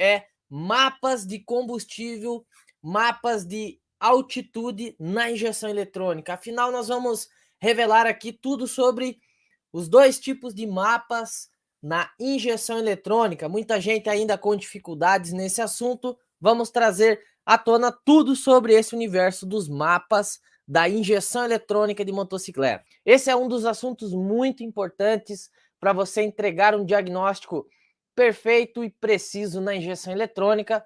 é mapas de combustível, mapas de altitude na injeção eletrônica. Afinal, nós vamos revelar aqui tudo sobre os dois tipos de mapas na injeção eletrônica. Muita gente ainda com dificuldades nesse assunto. Vamos trazer à tona tudo sobre esse universo dos mapas da injeção eletrônica de motocicleta. Esse é um dos assuntos muito importantes para você entregar um diagnóstico perfeito e preciso na injeção eletrônica,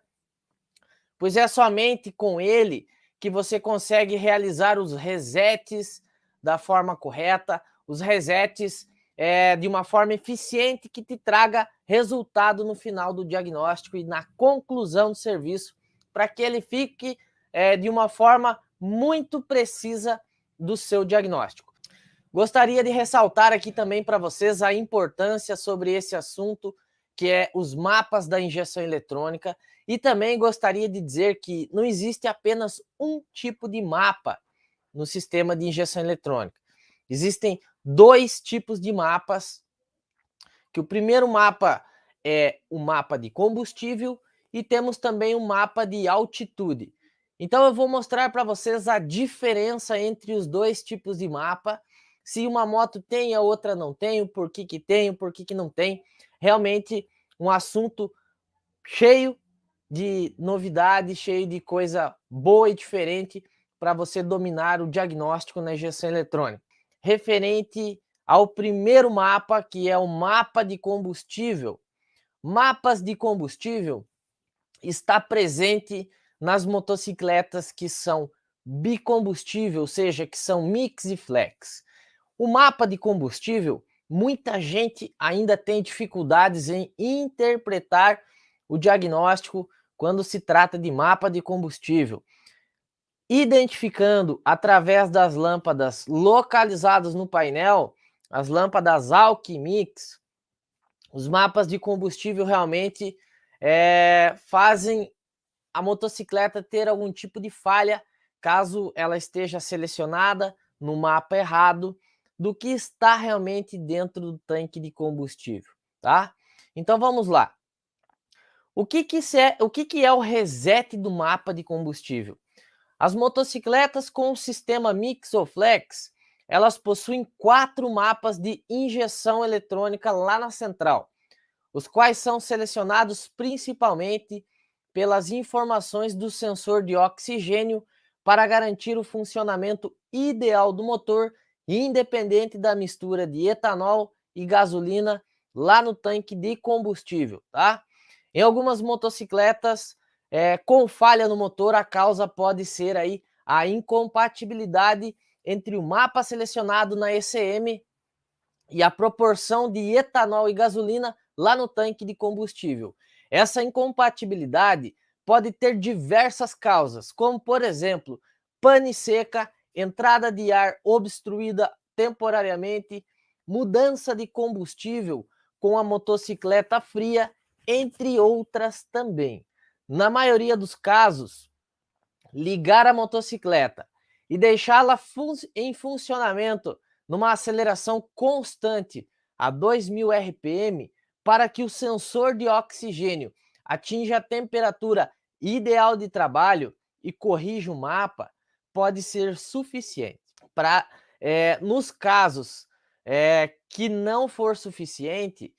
pois é somente com ele que você consegue realizar os resets da forma correta, os resets de uma forma eficiente que te traga resultado no final do diagnóstico e na conclusão do serviço, para que ele fique de uma forma muito precisa do seu diagnóstico. Gostaria de ressaltar aqui também para vocês a importância sobre esse assunto, que é os mapas da injeção eletrônica, e também gostaria de dizer que não existe apenas um tipo de mapa no sistema de injeção eletrônica. Existem dois tipos de mapas, que o primeiro mapa é o mapa de combustível e temos também um mapa de altitude. Então eu vou mostrar para vocês a diferença entre os dois tipos de mapa, se uma moto tem e a outra não tem, o porquê que tem, o porquê que não tem. Realmente um assunto cheio de novidade, cheio de coisa boa e diferente para você dominar o diagnóstico na injeção eletrônica. Referente ao primeiro mapa, que é o mapa de combustível. Mapas de combustível está presente nas motocicletas que são bicombustível, ou seja, que são mix e flex. O mapa de combustível, muita gente ainda tem dificuldades em interpretar o diagnóstico quando se trata de mapa de combustível. Identificando através das lâmpadas localizadas no painel, as lâmpadas Alchemix, os mapas de combustível realmente fazem a motocicleta ter algum tipo de falha, caso ela esteja selecionada no mapa errado do que está realmente dentro do tanque de combustível, tá? Então vamos lá. O que é o reset do mapa de combustível? As motocicletas com o sistema Mix ou Flex, elas possuem 4 mapas de injeção eletrônica lá na central, os quais são selecionados principalmente pelas informações do sensor de oxigênio para garantir o funcionamento ideal do motor, independente da mistura de etanol e gasolina lá no tanque de combustível, tá? Em algumas motocicletas, com falha no motor, a causa pode ser aí a incompatibilidade entre o mapa selecionado na ECM e a proporção de etanol e gasolina lá no tanque de combustível. Essa incompatibilidade pode ter diversas causas, como por exemplo, pane seca, entrada de ar obstruída temporariamente, mudança de combustível com a motocicleta fria, entre outras também. Na maioria dos casos, ligar a motocicleta e deixá-la em funcionamento numa aceleração constante a 2000 RPM para que o sensor de oxigênio atinja a temperatura ideal de trabalho e corrija o mapa, pode ser suficiente. Nos casos que não for suficiente,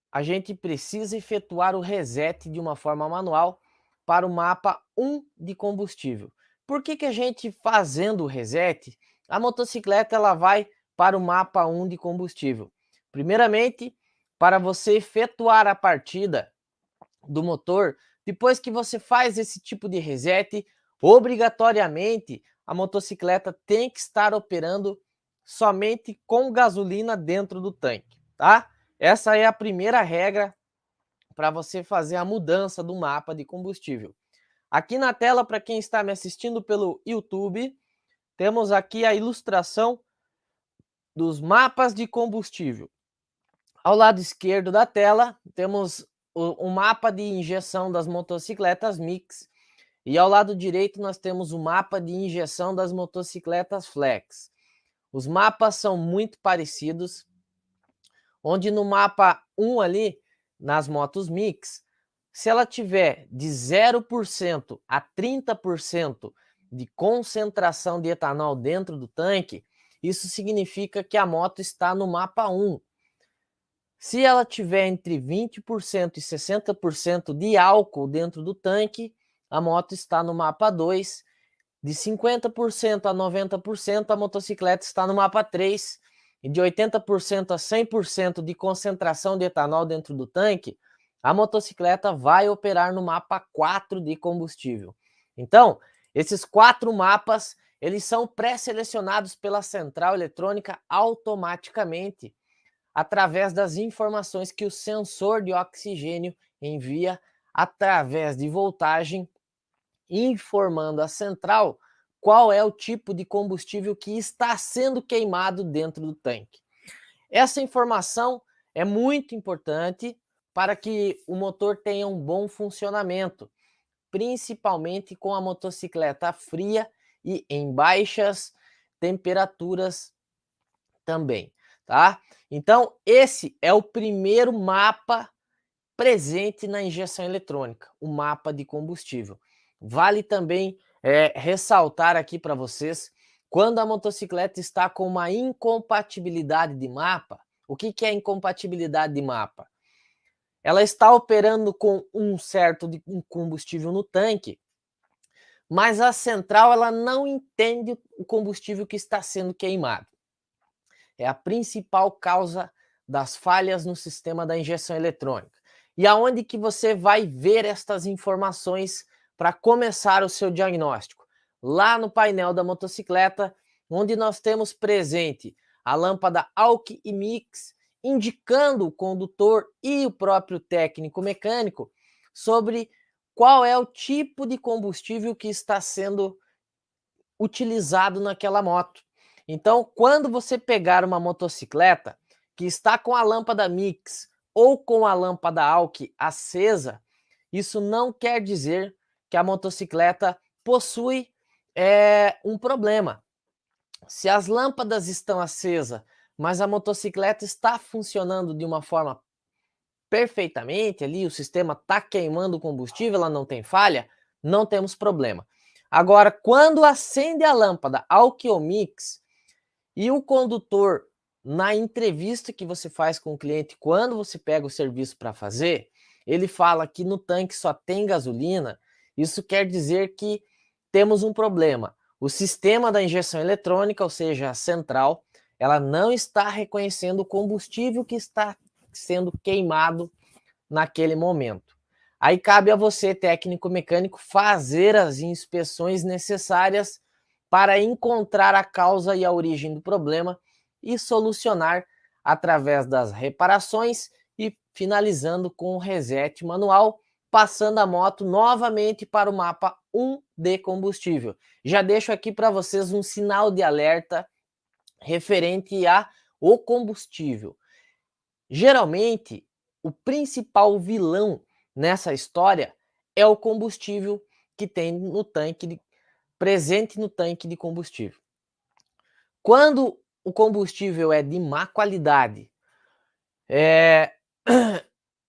a gente precisa efetuar o reset de uma forma manual para o mapa 1 de combustível. Por que a gente fazendo o reset, a motocicleta ela vai para o mapa 1 de combustível? Primeiramente, para você efetuar a partida do motor, depois que você faz esse tipo de reset, obrigatoriamente a motocicleta tem que estar operando somente com gasolina dentro do tanque, tá? Essa é a primeira regra para você fazer a mudança do mapa de combustível. Aqui na tela, para quem está me assistindo pelo YouTube, temos aqui a ilustração dos mapas de combustível. Ao lado esquerdo da tela, temos o mapa de injeção das motocicletas Mix e ao lado direito nós temos o mapa de injeção das motocicletas Flex. Os mapas são muito parecidos, onde no mapa 1 ali, nas motos Mix, Se ela tiver de 0% a 30% de concentração de etanol dentro do tanque, isso significa que a moto está no mapa 1. Se ela tiver entre 20% e 60% de álcool dentro do tanque, a moto está no mapa 2. De 50% a 90%, a motocicleta está no mapa 3. E de 80% a 100% de concentração de etanol dentro do tanque, a motocicleta vai operar no mapa 4 de combustível. Então, esses 4 mapas, eles são pré-selecionados pela central eletrônica automaticamente, através das informações que o sensor de oxigênio envia através de voltagem, informando a central qual é o tipo de combustível que está sendo queimado dentro do tanque. Essa informação é muito importante para que o motor tenha um bom funcionamento, principalmente com a motocicleta fria e em baixas temperaturas também, tá? Então, esse é o primeiro mapa presente na injeção eletrônica, o mapa de combustível. Vale também ressaltar aqui para vocês, quando a motocicleta está com uma incompatibilidade de mapa, o que é incompatibilidade de mapa? Ela está operando com um certo de combustível no tanque, mas a central ela não entende o combustível que está sendo queimado. É a principal causa das falhas no sistema da injeção eletrônica. E aonde que você vai ver estas informações para começar o seu diagnóstico? Lá no painel da motocicleta, onde nós temos presente a lâmpada AUC e MIX, indicando o condutor e o próprio técnico mecânico sobre qual é o tipo de combustível que está sendo utilizado naquela moto. Então, quando você pegar uma motocicleta que está com a lâmpada MIX ou com a lâmpada AUC acesa, isso não quer dizer que a motocicleta possui um problema. Se as lâmpadas estão acesas, mas a motocicleta está funcionando de uma forma perfeitamente ali, o sistema está queimando combustível, ela não tem falha, não temos problema. Agora, quando acende a lâmpada AUC ou MIX e o condutor, na entrevista que você faz com o cliente, quando você pega o serviço para fazer, ele fala que no tanque só tem gasolina, isso quer dizer que temos um problema. O sistema da injeção eletrônica, ou seja, a central, ela não está reconhecendo o combustível que está sendo queimado naquele momento. Aí cabe a você, técnico mecânico, fazer as inspeções necessárias para encontrar a causa e a origem do problema e solucionar através das reparações e finalizando com o reset manual, passando a moto novamente para o mapa 1 de combustível. Já deixo aqui para vocês um sinal de alerta referente ao combustível. Geralmente, o principal vilão nessa história é o combustível que tem no tanque, presente no tanque de combustível. Quando o combustível é de má qualidade,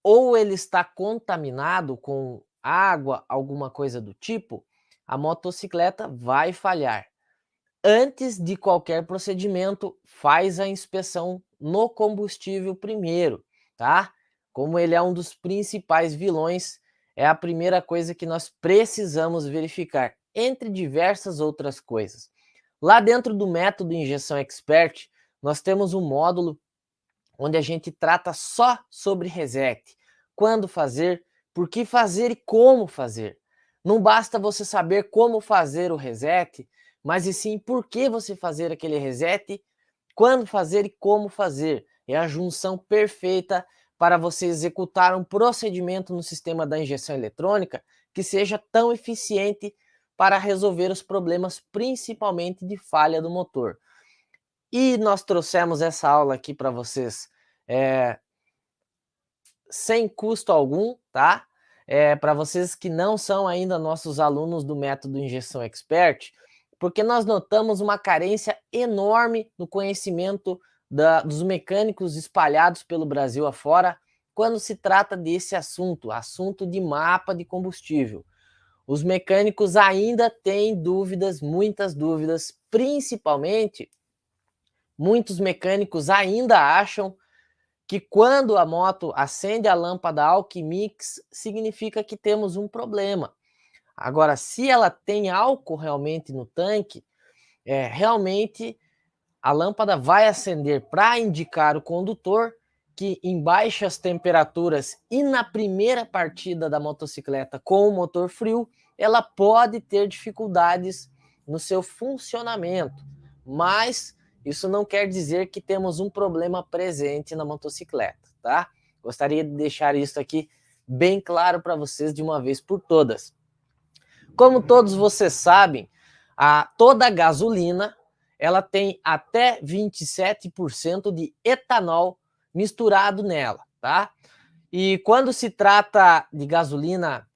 ou ele está contaminado com água, alguma coisa do tipo, a motocicleta vai falhar. Antes de qualquer procedimento, faz a inspeção no combustível primeiro, tá? Como ele é um dos principais vilões, é a primeira coisa que nós precisamos verificar, entre diversas outras coisas. Lá dentro do método Injeção Expert, nós temos um módulo onde a gente trata só sobre reset. Quando fazer, por que fazer e como fazer. Não basta você saber como fazer o reset, mas e sim por que você fazer aquele reset, quando fazer e como fazer. É a junção perfeita para você executar um procedimento no sistema da injeção eletrônica que seja tão eficiente para resolver os problemas, principalmente de falha do motor. E nós trouxemos essa aula aqui para vocês sem custo algum, tá? Para vocês que não são ainda nossos alunos do método Injeção Expert, porque nós notamos uma carência enorme no conhecimento dos mecânicos espalhados pelo Brasil afora quando se trata desse assunto de mapa de combustível. Os mecânicos ainda têm dúvidas, muitas dúvidas, principalmente muitos mecânicos ainda acham que quando a moto acende a lâmpada Alchemix, significa que temos um problema. Agora, se ela tem álcool realmente no tanque, realmente a lâmpada vai acender para indicar o condutor que em baixas temperaturas e na primeira partida da motocicleta com o motor frio, ela pode ter dificuldades no seu funcionamento, mas isso não quer dizer que temos um problema presente na motocicleta, tá? Gostaria de deixar isso aqui bem claro para vocês de uma vez por todas. Como todos vocês sabem, toda gasolina ela tem até 27% de etanol misturado nela, tá? E quando se trata de gasolina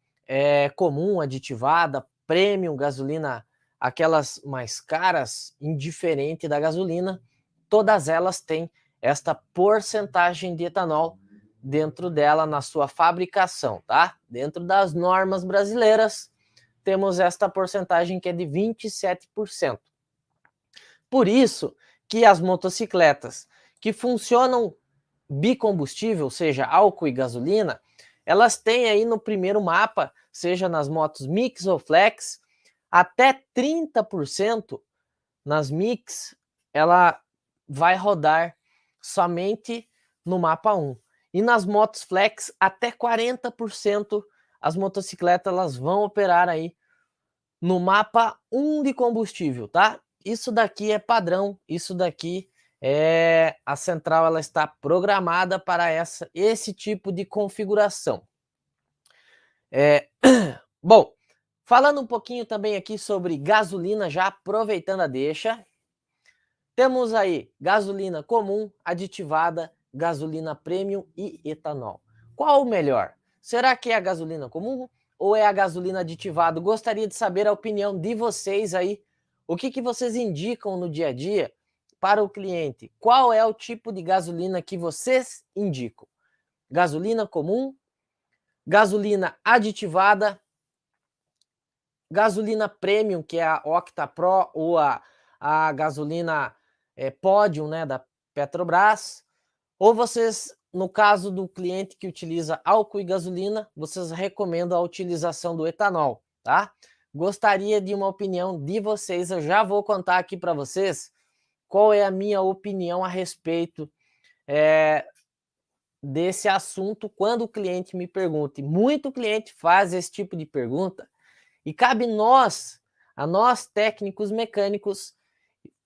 comum, aditivada, premium, gasolina, aquelas mais caras, indiferente da gasolina, todas elas têm esta porcentagem de etanol dentro dela na sua fabricação, tá? Dentro das normas brasileiras, temos esta porcentagem que é de 27%. Por isso que as motocicletas que funcionam bicombustível, seja álcool e gasolina, elas têm aí no primeiro mapa, seja nas motos mix ou flex, até 30% nas mix, ela vai rodar somente no mapa 1. E nas motos flex, até 40% as motocicletas elas vão operar aí no mapa 1 de combustível, tá? Isso daqui é padrão, isso daqui a central ela está programada para esse tipo de configuração. Bom, falando um pouquinho também aqui sobre gasolina, já aproveitando a deixa, temos aí gasolina comum, aditivada, gasolina premium e etanol. Qual o melhor? Será que é a gasolina comum ou é a gasolina aditivada? Gostaria de saber a opinião de vocês aí. O que vocês indicam no dia a dia para o cliente? Qual é o tipo de gasolina que vocês indicam? Gasolina comum, gasolina aditivada, gasolina premium, que é a Octa Pro ou a gasolina Podium, né, da Petrobras, ou vocês, no caso do cliente que utiliza álcool e gasolina, vocês recomendam a utilização do etanol, tá? Gostaria de uma opinião de vocês, eu já vou contar aqui para vocês qual é a minha opinião a respeito desse assunto quando o cliente me pergunta. E muito cliente faz esse tipo de pergunta e cabe a nós técnicos mecânicos,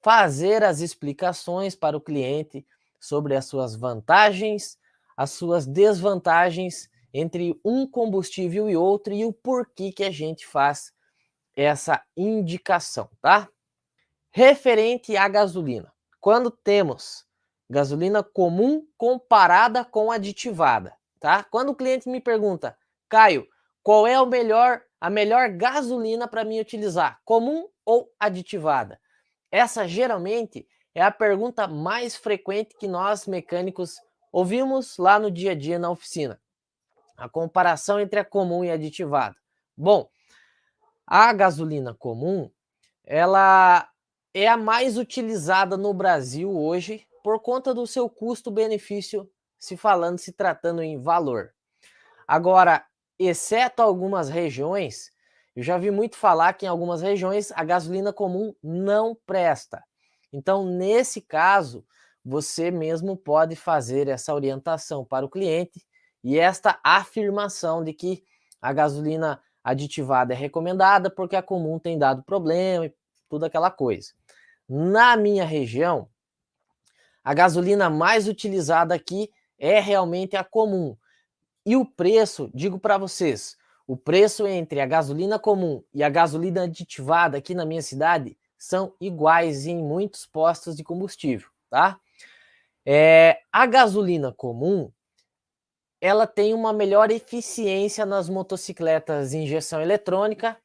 fazer as explicações para o cliente sobre as suas vantagens, as suas desvantagens entre um combustível e outro e o porquê que a gente faz essa indicação, tá? Referente à gasolina, quando temos gasolina comum comparada com aditivada, tá? Quando o cliente me pergunta, Caio, qual é a melhor gasolina para mim utilizar, comum ou aditivada? Essa geralmente é a pergunta mais frequente que nós mecânicos ouvimos lá no dia a dia na oficina. A comparação entre a comum e a aditivada. Bom, a gasolina comum, ela é a mais utilizada no Brasil hoje por conta do seu custo-benefício, se tratando em valor. Agora, exceto algumas regiões, eu já vi muito falar que em algumas regiões a gasolina comum não presta. Então, nesse caso, você mesmo pode fazer essa orientação para o cliente e esta afirmação de que a gasolina aditivada é recomendada porque a comum tem dado problema e tudo aquela coisa. Na minha região, a gasolina mais utilizada aqui é realmente a comum. E o preço, digo para vocês, o preço entre a gasolina comum e a gasolina aditivada aqui na minha cidade são iguais em muitos postos de combustível, tá? A gasolina comum, ela tem uma melhor eficiência nas motocicletas de injeção eletrônica,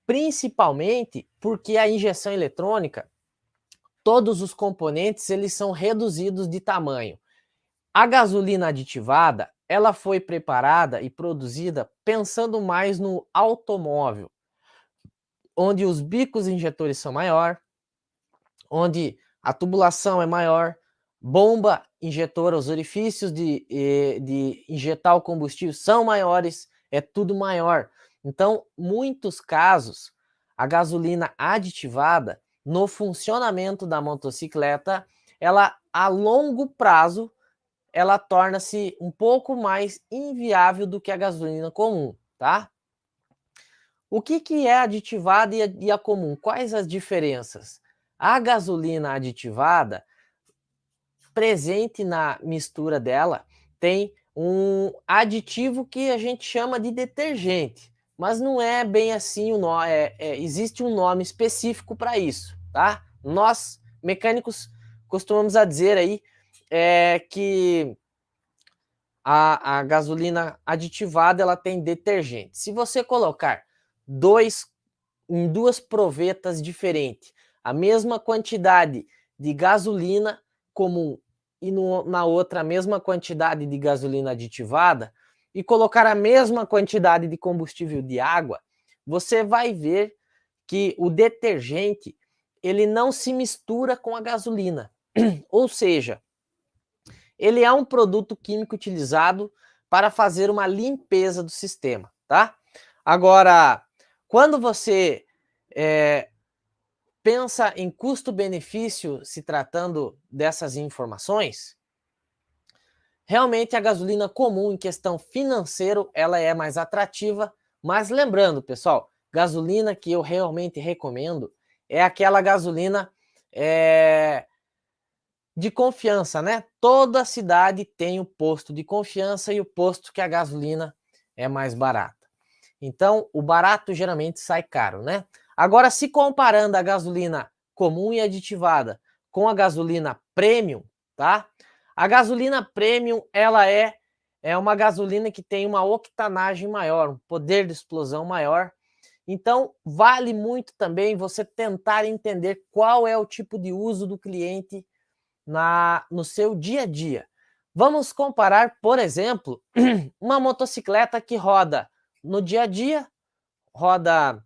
principalmente porque a injeção eletrônica, todos os componentes eles são reduzidos de tamanho. A gasolina aditivada, ela foi preparada e produzida pensando mais no automóvel, onde os bicos injetores são maior, onde a tubulação é maior, bomba injetora, os orifícios de injetar o combustível são maiores, é tudo maior. Então, muitos casos, a gasolina aditivada, no funcionamento da motocicleta, ela a longo prazo, ela torna-se um pouco mais inviável do que a gasolina comum, tá? O que é aditivada e a comum? Quais as diferenças? A gasolina aditivada, presente na mistura dela, tem um aditivo que a gente chama de detergente, mas não é bem assim o nome, existe um nome específico para isso, tá? Nós, mecânicos, costumamos a dizer aí que a gasolina aditivada ela tem detergente. Se você colocar em duas provetas diferentes a mesma quantidade de gasolina comum e na outra a mesma quantidade de gasolina aditivada e colocar a mesma quantidade de combustível de água, você vai ver que o detergente ele não se mistura com a gasolina. Ou seja, ele é um produto químico utilizado para fazer uma limpeza do sistema, tá? Agora, quando você pensa em custo-benefício se tratando dessas informações, realmente a gasolina comum em questão financeiro, ela é mais atrativa, mas lembrando, pessoal, gasolina que eu realmente recomendo é aquela gasolina de confiança, né? Toda cidade tem um posto de confiança e o posto que a gasolina é mais barata. Então, o barato geralmente sai caro, né? Agora, se comparando a gasolina comum e aditivada com a gasolina premium, tá? A gasolina premium, ela é uma gasolina que tem uma octanagem maior, um poder de explosão maior. Então, vale muito também você tentar entender qual é o tipo de uso do cliente no seu dia a dia. Vamos comparar, por exemplo, uma motocicleta que roda no dia a dia, roda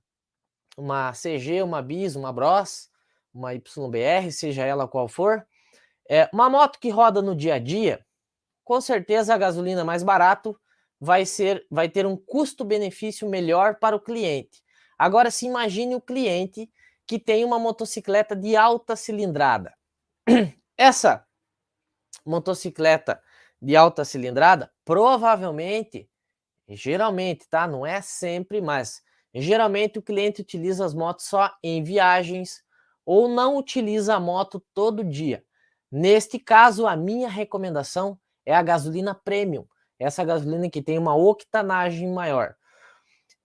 uma CG, uma Bis, uma Bros, uma YBR, seja ela qual for. Uma moto que roda no dia a dia, com certeza a gasolina mais barato vai ter um custo-benefício melhor para o cliente. Agora se imagine o cliente que tem uma motocicleta de alta cilindrada. Essa motocicleta de alta cilindrada, provavelmente, geralmente, tá? Não é sempre, mas geralmente o cliente utiliza as motos só em viagens ou não utiliza a moto todo dia. Neste caso, a minha recomendação é a gasolina premium, essa gasolina que tem uma octanagem maior.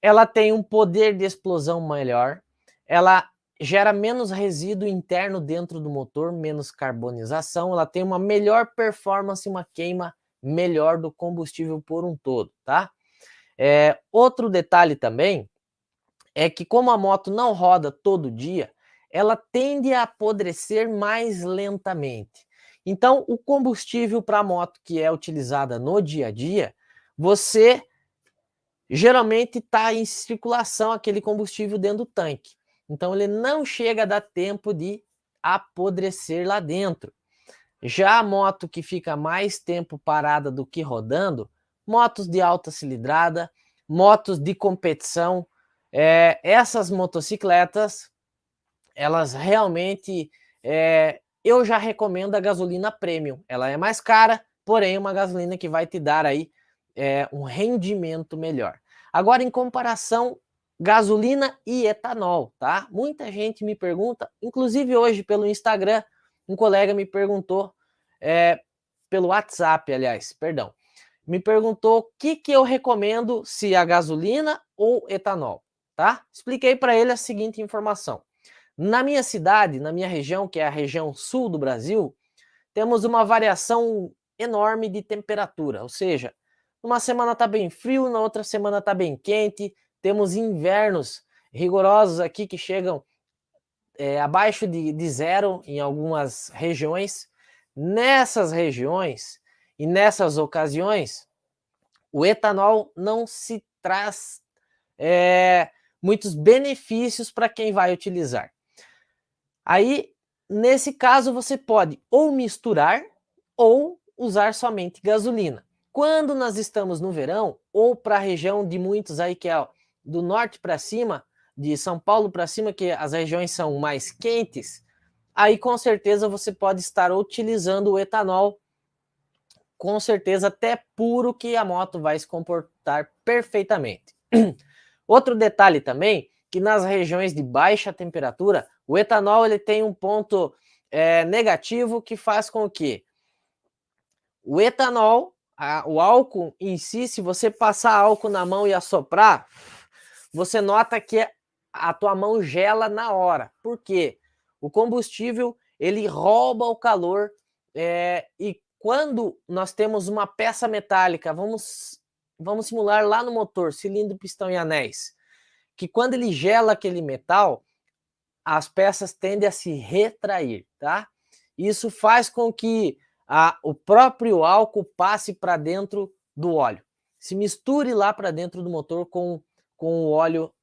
Ela tem um poder de explosão melhor, ela gera menos resíduo interno dentro do motor, menos carbonização, ela tem uma melhor performance, uma queima melhor do combustível por um todo, tá? Outro detalhe também é que como a moto não roda todo dia, ela tende a apodrecer mais lentamente. Então, o combustível para a moto que é utilizada no dia a dia, você geralmente está em circulação aquele combustível dentro do tanque. Então ele não chega a dar tempo de apodrecer lá dentro. Já a moto que fica mais tempo parada do que rodando, motos de alta cilindrada, motos de competição, essas motocicletas, elas realmente, eu já recomendo a gasolina premium. Ela é mais cara, porém é uma gasolina que vai te dar aí um rendimento melhor. Agora, em comparação, gasolina e etanol, tá? Muita gente me pergunta, inclusive hoje pelo Instagram, um colega me perguntou, pelo WhatsApp, aliás, perdão, me perguntou o que eu recomendo, se a gasolina ou etanol, tá? Expliquei para ele a seguinte informação. Na minha cidade, na minha região, que é a região sul do Brasil, temos uma variação enorme de temperatura, ou seja, uma semana está bem frio, na outra semana está bem quente, temos invernos rigorosos aqui que chegam abaixo de zero em algumas regiões. Nessas regiões, E nessas ocasiões, o etanol não se traz muitos benefícios para quem vai utilizar. Aí, nesse caso, você pode ou misturar ou usar somente gasolina. Quando nós estamos no verão, ou para a região de muitos aí que é do norte para cima, de São Paulo para cima, que as regiões são mais quentes, aí com certeza você pode estar utilizando o etanol, com certeza até puro, que a moto vai se comportar perfeitamente. Outro detalhe também, que nas regiões de baixa temperatura, o etanol ele tem um ponto negativo que faz com que o etanol, o álcool em si, se você passar álcool na mão e assoprar, você nota que a tua mão gela na hora. Por quê? O combustível ele rouba o calor e quando nós temos uma peça metálica, vamos simular lá no motor, cilindro, pistão e anéis, que quando ele gela aquele metal, as peças tendem a se retrair, tá? Isso faz com que o próprio álcool passe para dentro do óleo, se misture lá para dentro do motor com o óleo.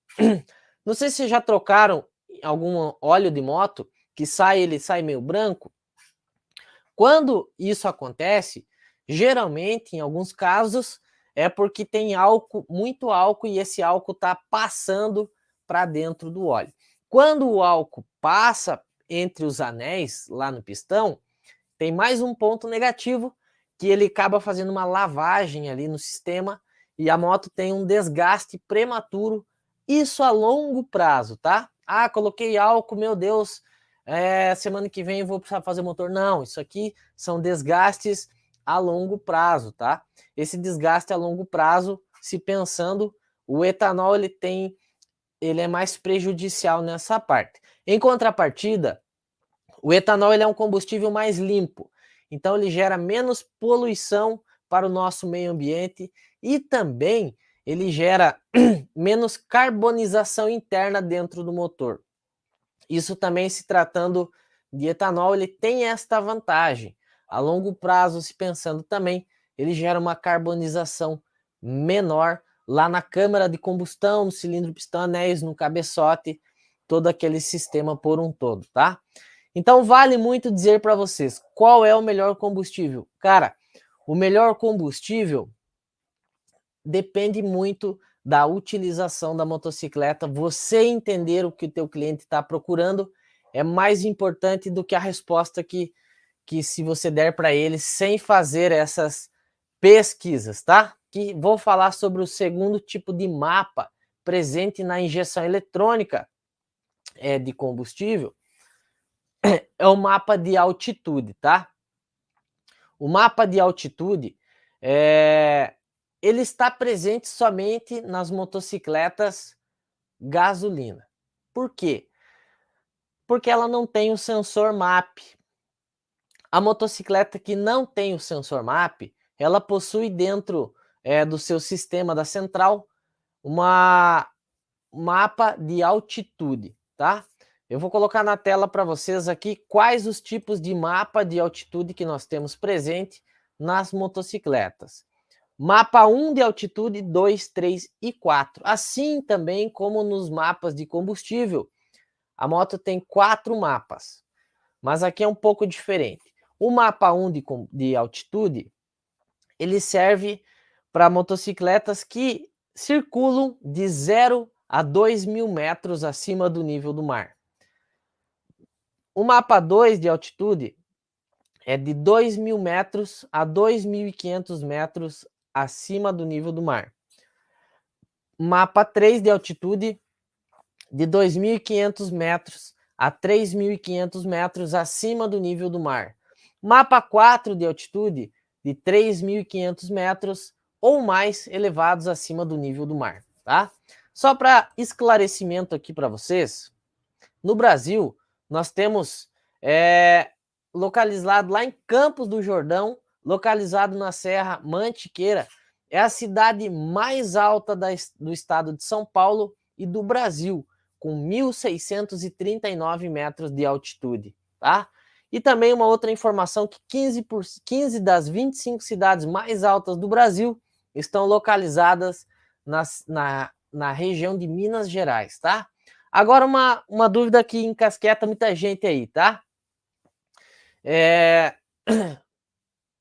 Não sei se já trocaram algum óleo de moto que ele sai meio branco. Quando isso acontece, geralmente, em alguns casos, é porque tem álcool, muito álcool, e esse álcool está passando para dentro do óleo. Quando o álcool passa entre os anéis lá no pistão, tem mais um ponto negativo, que ele acaba fazendo uma lavagem ali no sistema e a moto tem um desgaste prematuro, isso a longo prazo, tá? Ah, coloquei álcool, meu Deus, semana que vem eu vou precisar fazer motor. Não, isso aqui são desgastes a longo prazo, tá? Esse desgaste a longo prazo, se pensando, o etanol ele é mais prejudicial nessa parte. Em contrapartida, o etanol ele é um combustível mais limpo, então ele gera menos poluição para o nosso meio ambiente e também ele gera menos carbonização interna dentro do motor. Isso também, se tratando de etanol, ele tem esta vantagem. A longo prazo, se pensando também, ele gera uma carbonização menor lá na câmara de combustão, no cilindro, pistão, anéis, no cabeçote, todo aquele sistema por um todo, tá? Então vale muito dizer para vocês, qual é o melhor combustível? Cara, o melhor combustível depende muito da utilização da motocicleta. Você entender o que o teu cliente está procurando é mais importante do que a resposta que se você der para ele sem fazer essas pesquisas, tá? Que vou falar sobre o segundo tipo de mapa presente na injeção eletrônica de combustível, é o mapa de altitude, tá? O mapa de altitude, ele está presente somente nas motocicletas gasolina. Por quê? Porque ela não tem o sensor MAP. A motocicleta que não tem o sensor MAP, ela possui dentro do seu sistema da central uma mapa de altitude, tá? Eu vou colocar na tela para vocês aqui quais os tipos de mapa de altitude que nós temos presente nas motocicletas. Mapa 1 de altitude, 2, 3 e 4. Assim também como nos mapas de combustível, a moto tem 4 mapas, mas aqui é um pouco diferente. O mapa 1 de altitude, ele serve para motocicletas que circulam de 0 a 2.000 metros acima do nível do mar. O mapa 2 de altitude é de 2.000 metros a 2.500 metros acima do nível do mar. Mapa 3 de altitude de 2.500 metros a 3.500 metros acima do nível do mar. Mapa 4 de altitude de 3.500 metros ou mais elevados acima do nível do mar, tá? Só para esclarecimento aqui para vocês, no Brasil, nós temos localizado lá em Campos do Jordão, localizado na Serra Mantiqueira, é a cidade mais alta do estado de São Paulo e do Brasil, com 1.639 metros de altitude, tá? E também uma outra informação que 15 das 25 cidades mais altas do Brasil estão localizadas na região de Minas Gerais, tá? Agora uma dúvida que encasqueta muita gente aí, tá?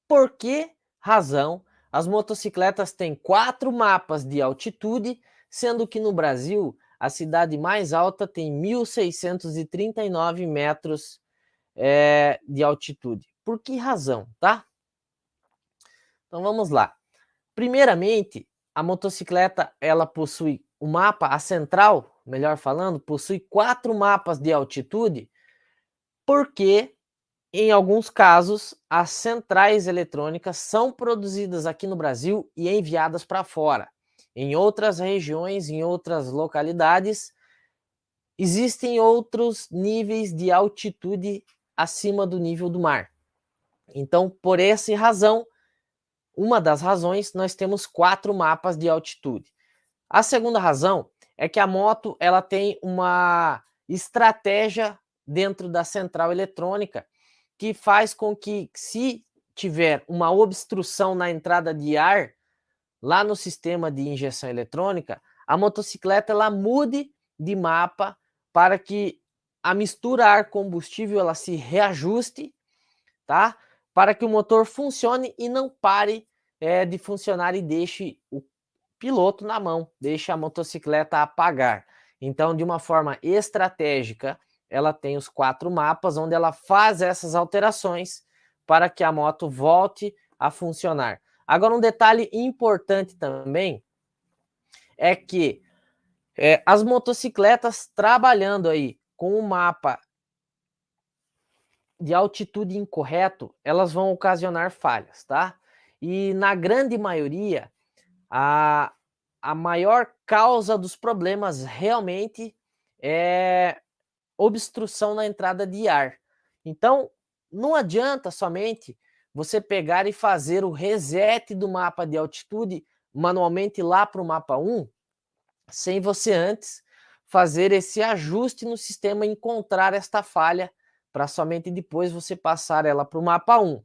Por que razão as motocicletas têm 4 mapas de altitude, sendo que no Brasil a cidade mais alta tem 1.639 metros de altitude? Por que razão, tá? Então vamos lá. Primeiramente, a motocicleta ela possui o mapa, a central, melhor falando, possui 4 mapas de altitude, porque em alguns casos as centrais eletrônicas são produzidas aqui no Brasil e enviadas para fora. Em outras regiões, em outras localidades, existem outros níveis de altitude acima do nível do mar. Então, por essa razão, uma das razões, nós temos 4 mapas de altitude. A segunda razão é que a moto ela tem uma estratégia dentro da central eletrônica que faz com que, se tiver uma obstrução na entrada de ar lá no sistema de injeção eletrônica, a motocicleta ela mude de mapa para que a mistura ar-combustível ela se reajuste, tá? Para que o motor funcione e não pare de funcionar e deixe o piloto na mão, deixe a motocicleta apagar. Então, de uma forma estratégica, ela tem os 4 mapas onde ela faz essas alterações para que a moto volte a funcionar. Agora, um detalhe importante também é que as motocicletas trabalhando aí com o mapa de altitude incorreto, elas vão ocasionar falhas, tá? E na grande maioria, a maior causa dos problemas realmente é obstrução na entrada de ar. Então, não adianta somente você pegar e fazer o reset do mapa de altitude manualmente lá para o mapa 1, sem você antes fazer esse ajuste no sistema e encontrar esta falha para somente depois você passar ela para o mapa 1.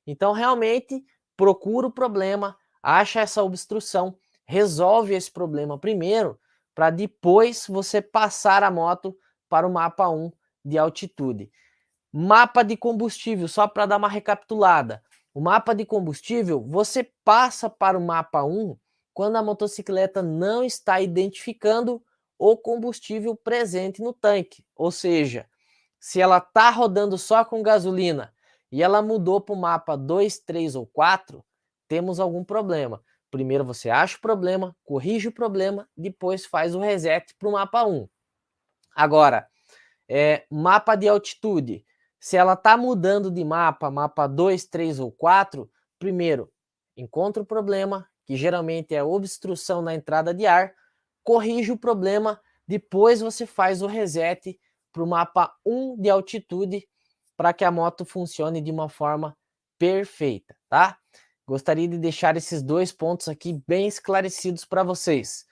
Então, realmente, procura o problema, acha essa obstrução, resolve esse problema primeiro, para depois você passar a moto para o mapa 1 de altitude. Mapa de combustível, só para dar uma recapitulada. O mapa de combustível, você passa para o mapa 1 quando a motocicleta não está identificando o combustível presente no tanque. Ou seja, se ela está rodando só com gasolina e ela mudou para o mapa 2, 3 ou 4, temos algum problema. Primeiro você acha o problema, corrige o problema, depois faz o reset para o mapa 1. Agora, mapa de altitude. Se ela está mudando de mapa 2, 3 ou 4, primeiro, encontra o problema, que geralmente é obstrução na entrada de ar, corrige o problema, depois você faz o reset para o mapa 1 de altitude, para que a moto funcione de uma forma perfeita, tá? Gostaria de deixar esses 2 pontos aqui bem esclarecidos para vocês.